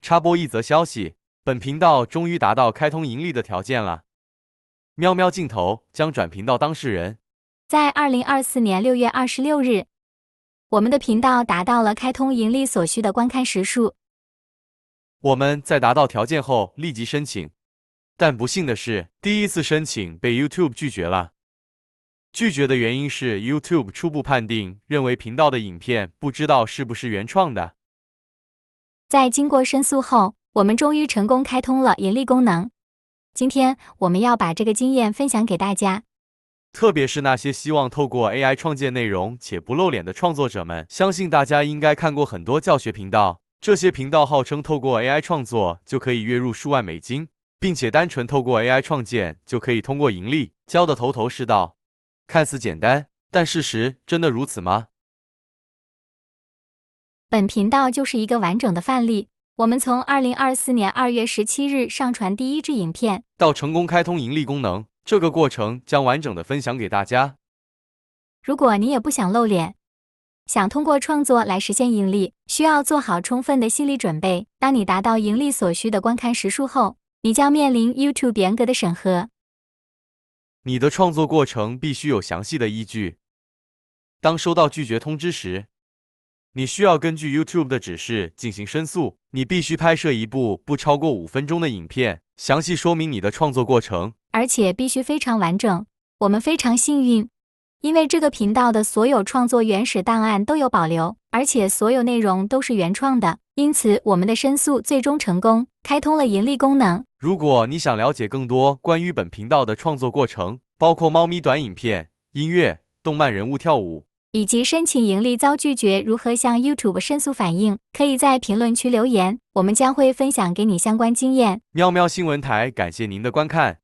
插播一则消息，本频道终于达到开通盈利的条件了。喵喵镜头将转频道当事人。在2024年6月26日，我们的频道达到了开通盈利所需的观看时数。我们在达到条件后立即申请，但不幸的是，第一次申请被 YouTube 拒绝了。拒绝的原因是 YouTube 初步判定，认为频道的影片不知道是不是原创的。在经过申诉后，我们终于成功开通了盈利功能。今天我们要把这个经验分享给大家，特别是那些希望透过 AI 创建内容且不露脸的创作者们，相信大家应该看过很多教学频道，这些频道号称透过 AI 创作就可以月入数万美金，并且单纯透过 AI 创建就可以通过盈利，教得头头是道。看似简单，但事实真的如此吗？本频道就是一个完整的范例。我们从2024年2月17日上传第一支影片，到成功开通盈利功能，这个过程将完整的分享给大家。如果你也不想露脸，想通过创作来实现盈利，需要做好充分的心理准备。当你达到盈利所需的观看时数后，你将面临 YouTube 严格的审核。你的创作过程必须有详细的依据。当收到拒绝通知时，你需要根据 YouTube 的指示进行申诉。你必须拍摄一部不超过5分钟的影片，详细说明你的创作过程，而且必须非常完整。我们非常幸运，因为这个频道的所有创作原始档案都有保留，而且所有内容都是原创的，因此我们的申诉最终成功，开通了盈利功能。如果你想了解更多关于本频道的创作过程，包括猫咪短影片、音乐、动漫人物跳舞，以及申请盈利遭拒绝如何向 YouTube 申诉反映，可以在评论区留言，我们将会分享给你相关经验。喵喵新闻台感谢您的观看。